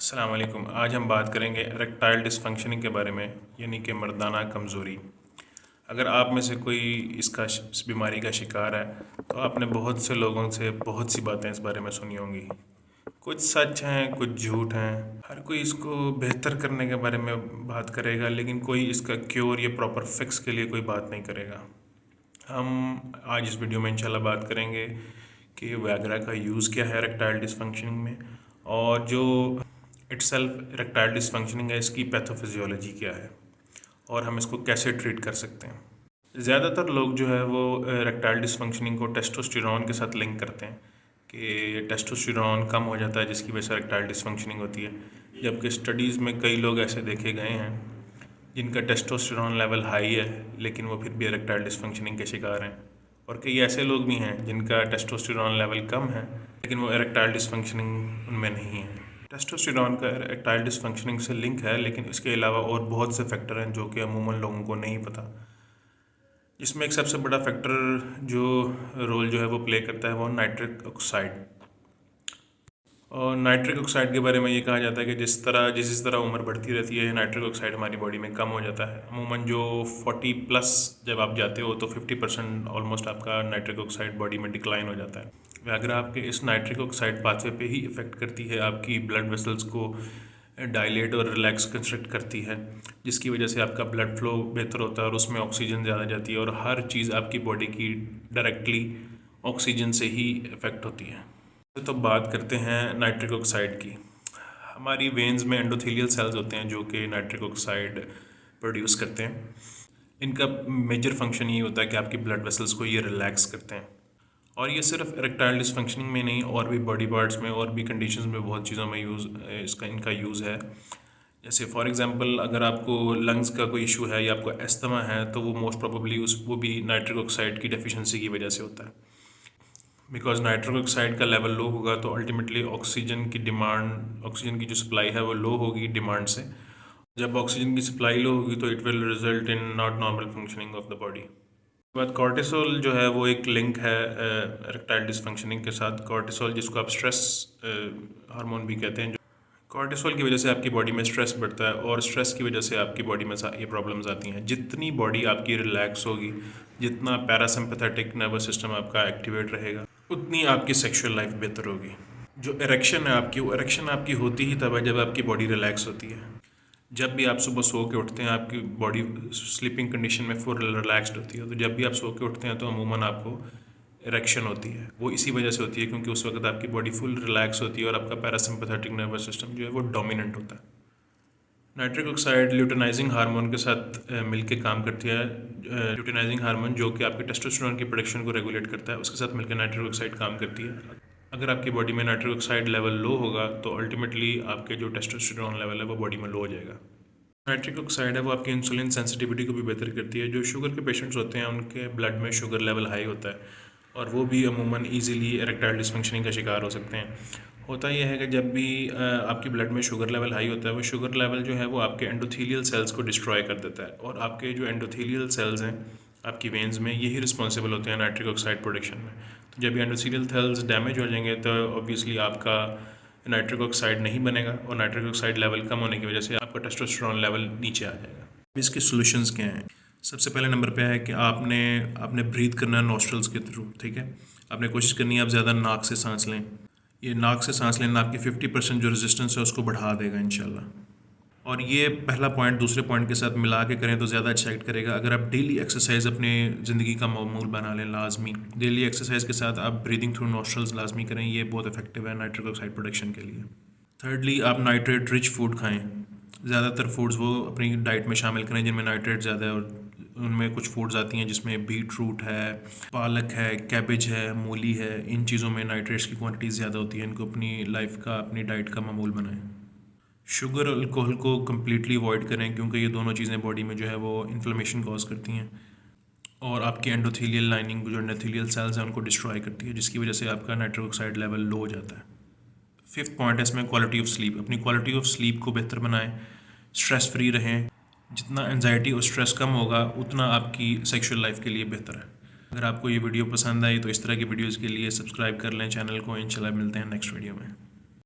अस्सलाम वालेकुम। आज हम बात करेंगे इरेक्टाइल डिसफंक्शनिंग के बारे में, यानी कि मर्दाना कमज़ोरी। अगर आप में से कोई इस बीमारी का शिकार है तो आपने बहुत से लोगों से बहुत सी बातें इस बारे में सुनी होंगी। कुछ सच हैं, कुछ झूठ हैं। हर कोई इसको बेहतर करने के बारे में बात करेगा, लेकिन कोई इसका क्योर या प्रॉपर फिक्स के लिए कोई बात नहीं करेगा। हम आज इस वीडियो में इंशाल्लाह बात करेंगे कि वैग्रा का यूज़ क्या है इरेक्टाइल डिसफंक्शनिंग में, और जो इटसेल्फ इरेक्टाइल डिसफंक्शनिंग है इसकी पैथोफिजियोलॉजी क्या है और हम इसको कैसे ट्रीट कर सकते हैं। ज़्यादातर लोग जो है वो इरेक्टाइल डिसफंक्शनिंग को टेस्टोस्टेरोन के साथ लिंक करते हैं कि टेस्टोस्टेरोन कम हो जाता है जिसकी वजह से इरेक्टाइल डिसफंक्शनिंग होती है, जबकि स्टडीज़ में कई लोग ऐसे देखे गए हैं जिनका टेस्टोस्टेरोन लेवल हाई है लेकिन वो फिर भी इरेक्टाइल डिसफंक्शनिंग के शिकार हैं, और कई ऐसे लोग भी हैं जिनका टेस्टोस्टेरोन लेवल कम है लेकिन वो इरेक्टाइल डिसफंक्शनिंग उनमें नहीं है। टेस्टोस्टेरोन का इरेक्टाइल डिसफंक्शनिंग से लिंक है, लेकिन इसके अलावा और बहुत से फैक्टर हैं जो कि अमूमन लोगों को नहीं पता। जिसमें एक सबसे बड़ा फैक्टर जो रोल जो है वो प्ले करता है वो नाइट्रिक ऑक्साइड। और नाइट्रिक ऑक्साइड के बारे में ये कहा जाता है कि जिस तरह उम्र बढ़ती रहती है नाइट्रिक ऑक्साइड हमारी बॉडी में कम हो जाता है। अमूमन जो 40+ जब आप जाते हो तो 50% ऑलमोस्ट आपका नाइट्रिक ऑक्साइड बॉडी में डिक्लाइन हो जाता है। अगर आपके इस नाइट्रिक ऑक्साइड पाथवे पे ही इफ़ेक्ट करती है, आपकी ब्लड वेसल्स को डायलेट और रिलैक्स कंस्ट्रक्ट करती है, जिसकी वजह से आपका ब्लड फ्लो बेहतर होता है और उसमें ऑक्सीजन ज़्यादा जाती है, और हर चीज़ आपकी बॉडी की डायरेक्टली ऑक्सीजन से ही इफ़ेक्ट होती है। तो बात करते हैं नाइट्रिक ऑक्साइड की। हमारी वेन्स में एंडोथेलियल सेल्स होते हैं जो कि नाइट्रिक ऑक्साइड प्रोड्यूस करते हैं। इनका मेजर फंक्शन ये होता है कि आपकी ब्लड वेसल्स को ये रिलैक्स करते हैं, और ये सिर्फ इरेक्टाइल डिसफंक्शनिंग में नहीं और भी बॉडी पार्ट्स में और भी कंडीशंस में बहुत चीज़ों में इनका यूज़ है। जैसे फॉर एग्जांपल अगर आपको लंग्स का कोई इशू है या आपको एस्थमा है तो वो मोस्ट प्रोबेबली वो भी नाइट्रिक ऑक्साइड की डेफिशिएंसी की वजह से होता है। बिकॉज नाइट्रिक ऑक्साइड का लेवल लो होगा तो अल्टीमेटली ऑक्सीजन की जो सप्लाई है वो लो होगी डिमांड से। जब ऑक्सीजन की सप्लाई लो होगी तो it will result in not normal functioning of the body. बाद कॉर्टिसोल जो है वो एक लिंक है इरेक्टाइल डिसफंक्शनिंग के साथ। कॉर्टिसोल जिसको आप स्ट्रेस हार्मोन भी कहते हैं, कॉर्टिसोल की वजह से आपकी बॉडी में स्ट्रेस बढ़ता है और स्ट्रेस की वजह से आपकी बॉडी में ये प्रॉब्लम्स आती हैं। जितनी बॉडी आपकी रिलैक्स होगी, जितना पैरासिम्पैथेटिक नर्वस सिस्टम आपका एक्टिवेट रहेगा, उतनी आपकी सेक्सुअल लाइफ बेहतर होगी। जो इरेक्शन है आपकी, वो इरेक्शन आपकी होती ही तब है जब आपकी बॉडी रिलैक्स होती है। जब भी आप सुबह सो के उठते हैं आपकी बॉडी स्लीपिंग कंडीशन में फुल रिलैक्स्ड होती है, तो जब भी आप सो के उठते हैं तो अमूमन आपको इरेक्शन होती है। वो इसी वजह से होती है क्योंकि उस वक्त आपकी बॉडी फुल रिलैक्स होती है और आपका पैरासिम्पैथेटिक नर्वस सिस्टम जो है वो डोमिनेंट होता है। नाइट्रिक ऑक्साइड ल्यूटेनाइजिंग हार्मोन के साथ मिलके काम करती है। ल्यूटेनाइजिंग हार्मोन जो कि आपके टेस्टोस्टेरोन की प्रोडक्शन को रेगुलेट करता है, उसके साथ मिलकर नाइट्रिक ऑक्साइड काम करती है। अगर आपकी बॉडी में नाइट्रिक ऑक्साइड लेवल लो होगा तो अल्टीमेटली आपके जो टेस्टोस्टेरोन लेवल है वो बॉडी में लो हो जाएगा। नाइट्रिक ऑक्साइड है वो आपकी इंसुलिन सेंसिटिविटी को भी बेहतर करती है। जो शुगर के पेशेंट्स होते हैं उनके ब्लड में शुगर लेवल हाई होता है और वो भी अमूमन ईजिली इरेक्टाइल डिसफंक्शनिंग का शिकार हो सकते हैं। होता यह है कि जब भी आपकी ब्लड में शुगर लेवल हाई होता है, वो शुगर लेवल जो है वो आपके एंडोथेलियल सेल्स को डिस्ट्रॉय कर देता है, और आपके जो एंडोथेलियल सेल्स हैं आपकी वेन्स में, यही रिस्पॉन्सिबल होते हैं नाइट्रिक ऑक्साइड प्रोडक्शन में। तो जब एंडोथेलियल सेल्स डैमेज हो जाएंगे तो ऑब्वियसली आपका नाइट्रिक ऑक्साइड नहीं बनेगा, और नाइट्रिक ऑक्साइड लेवल कम होने की वजह से आपका टेस्टोस्टेरोन लेवल नीचे आ जाएगा। इसके सॉल्यूशंस क्या हैं? सबसे पहले नंबर पे है कि आपने ब्रीथ करना है नॉस्ट्रल्स के थ्रू, ठीक है। आपने कोशिश करनी है आप ज़्यादा नाक से सांस लें। ये नाक से सांस लेना आपकी 50% जो रेजिस्टेंस है उसको बढ़ा देगा इंशाल्लाह। और ये पहला पॉइंट दूसरे पॉइंट के साथ मिला के करें तो ज़्यादा अच्छा एक्ट करेगा। अगर आप डेली एक्सरसाइज अपने ज़िंदगी का मामूल बना लें, लाजमी डेली एक्सरसाइज के साथ आप ब्रीदिंग थ्रू नॉस्ट्रल्स लाजमी करें, ये बहुत इफेक्टिव है नाइट्रिक ऑक्साइड प्रोडक्शन के लिए। थर्डली, आप नाइट्रेट रिच फूड खाएँ। ज़्यादातर फूड्स वो अपनी डाइट में शामिल करें जिनमें नाइट्रेट ज़्यादा है, और उनमें कुछ फूड्स आती हैं जिसमें बीट रूट है, पालक है, कैबेज है, मूली है। इन चीज़ों में नाइट्रेट्स की क्वांटिटी ज़्यादा होती है। इनको अपनी लाइफ का, अपनी डाइट का मामूल बनाएं। शुगर और अल्कोहल को कम्प्लीटली अवॉइड करें क्योंकि ये दोनों चीज़ें बॉडी में जो है वो इन्फ्लेमेशन कॉज करती हैं और आपकी एंडोथेलियल लाइनिंग जो एंडोथेलियल सेल्स हैं उनको डिस्ट्रॉय करती है, जिसकी वजह से आपका नाइट्रिक ऑक्साइड लेवल लो हो जाता है। फिफ्थ पॉइंट है इसमें क्वालिटी ऑफ स्लीप। अपनी क्वालिटी ऑफ स्लीप को बेहतर बनाएं, स्ट्रेस फ्री रहें। जितना एंजाइटी और स्ट्रेस कम होगा उतना आपकी सेक्सुअल लाइफ के लिए बेहतर है। अगर आपको ये वीडियो पसंद आई तो इस तरह की वीडियोज़ के लिए सब्सक्राइब कर लें चैनल को। इंशाल्लाह मिलते हैं नेक्स्ट वीडियो में।